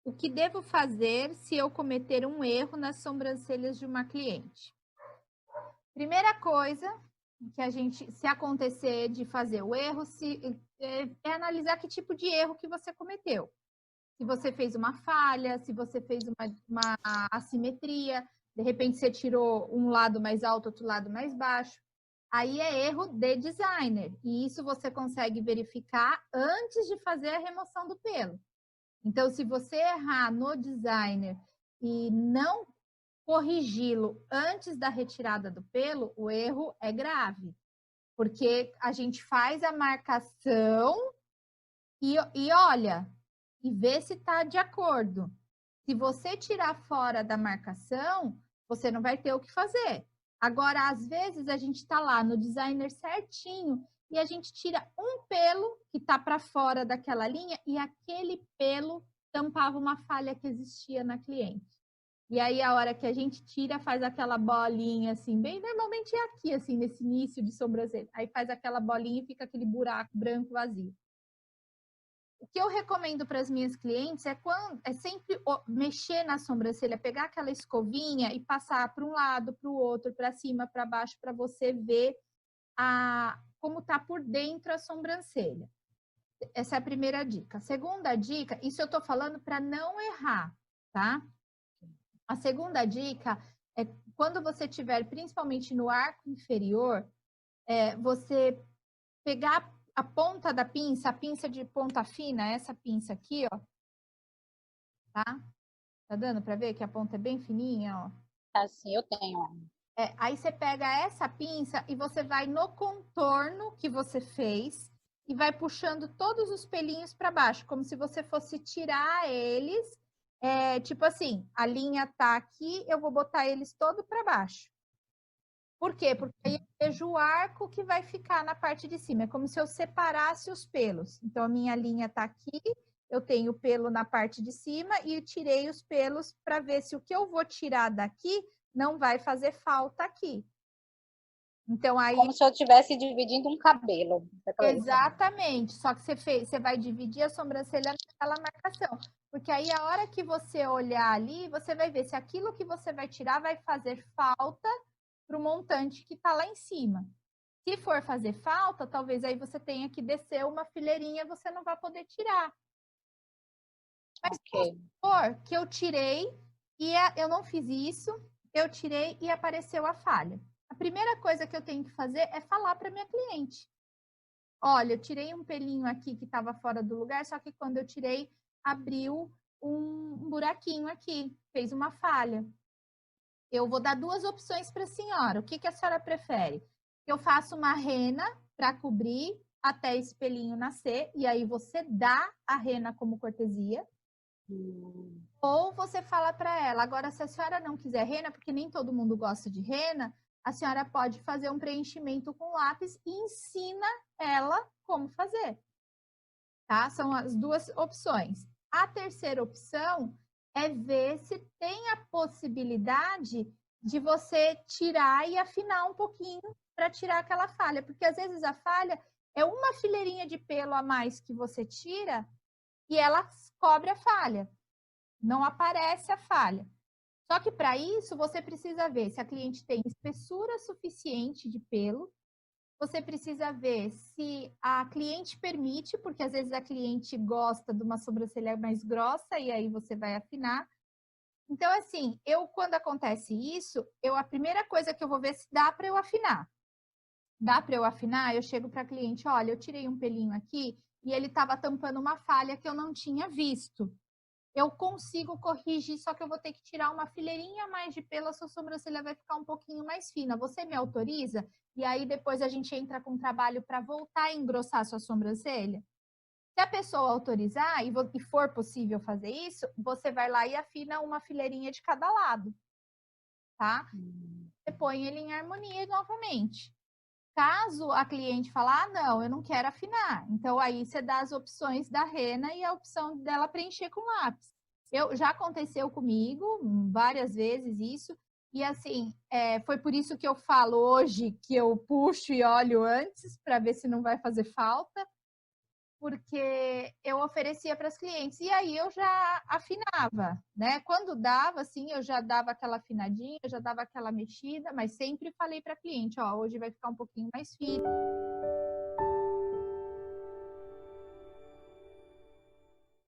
O que devo fazer se eu cometer um erro nas sobrancelhas de uma cliente? Primeira coisa que se acontecer de fazer o erro, é analisar que tipo de erro que você cometeu. Se você fez uma falha, se você fez uma assimetria, de repente você tirou um lado mais alto, outro lado mais baixo. Aí é erro de designer. E isso você consegue verificar antes de fazer a remoção do pelo. Então, se você errar no designer e não corrigi-lo antes da retirada do pelo, o erro é grave. Porque a gente faz a marcação e olha, e vê se está de acordo. Se você tirar fora da marcação, você não vai ter o que fazer. Agora, às vezes, a gente está lá no designer certinho e a gente tira um pelo que está para fora daquela linha e aquele pelo tampava uma falha que existia na cliente. E aí, a hora que a gente tira, faz aquela bolinha assim, bem, normalmente é aqui, assim, nesse início de sobrancelha. Aí faz aquela bolinha e fica aquele buraco branco vazio. O que eu recomendo para as minhas clientes é sempre mexer na sobrancelha, pegar aquela escovinha e passar para um lado, para o outro, para cima, para baixo, para você ver como está por dentro a sobrancelha. Essa é a primeira dica. A segunda dica, isso eu estou falando para não errar, tá? A segunda dica é quando você tiver, principalmente no arco inferior, você pegar a ponta da pinça, a pinça de ponta fina, essa pinça aqui, ó, tá? Tá dando para ver que a ponta é bem fininha, ó? Assim, eu tenho. Aí você pega essa pinça e você vai no contorno que você fez e vai puxando todos os pelinhos para baixo, como se você fosse tirar eles. Tipo assim, a linha tá aqui, eu vou botar eles todo para baixo. Por quê? Porque aí eu vejo o arco que vai ficar na parte de cima. É como se eu separasse os pelos. Então, a minha linha tá aqui, eu tenho pelo na parte de cima e tirei os pelos para ver se o que eu vou tirar daqui não vai fazer falta aqui. Então, aí. Como se eu estivesse dividindo um cabelo. Exatamente. Só que você vai dividir a sobrancelha naquela marcação. Porque aí, a hora que você olhar ali, você vai ver se aquilo que você vai tirar vai fazer falta para o montante que está lá em cima. Se for fazer falta, talvez aí você tenha que descer uma fileirinha, você não vai poder tirar. Mas Okay. for que eu tirei e eu não fiz isso, eu tirei e apareceu a falha. A primeira coisa que eu tenho que fazer é falar para minha cliente. Olha, eu tirei um pelinho aqui que estava fora do lugar, só que quando eu tirei, abriu um buraquinho aqui, fez uma falha. Eu vou dar duas opções para a senhora. O que a senhora prefere? Eu faço uma rena para cobrir até esse pelinho nascer, e aí você dá a rena como cortesia. Ou você fala para ela, agora se a senhora não quiser rena, porque nem todo mundo gosta de rena, a senhora pode fazer um preenchimento com lápis e ensina ela como fazer. Tá? São as duas opções. A terceira opção é ver se tem a possibilidade de você tirar e afinar um pouquinho para tirar aquela falha, porque às vezes a falha é uma fileirinha de pelo a mais que você tira e ela cobre a falha. Não aparece a falha. Só que para isso você precisa ver se a cliente tem espessura suficiente de pelo. Você precisa ver se a cliente permite, porque às vezes a cliente gosta de uma sobrancelha mais grossa e aí você vai afinar. Então, assim, quando acontece isso, a primeira coisa que eu vou ver se dá para eu afinar. Dá para eu afinar? Eu chego para a cliente, olha, eu tirei um pelinho aqui e ele estava tampando uma falha que eu não tinha visto. Eu consigo corrigir, só que eu vou ter que tirar uma fileirinha a mais de pelo, a sua sobrancelha vai ficar um pouquinho mais fina. Você me autoriza? E aí depois a gente entra com trabalho para voltar a engrossar a sua sobrancelha? Se a pessoa autorizar e for possível fazer isso, você vai lá e afina uma fileirinha de cada lado, tá? Você põe ele em harmonia novamente. Caso a cliente falar, não, eu não quero afinar. Então, aí você dá as opções da rena e a opção dela preencher com lápis. Já aconteceu comigo várias vezes isso. E assim, foi por isso que eu falo hoje que eu puxo e olho antes para ver se não vai fazer falta. porque eu oferecia para as clientes. E aí eu já afinava, né? Quando dava, assim, eu já dava aquela afinadinha, já dava aquela mexida, mas sempre falei para a cliente, ó, hoje vai ficar um pouquinho mais fino.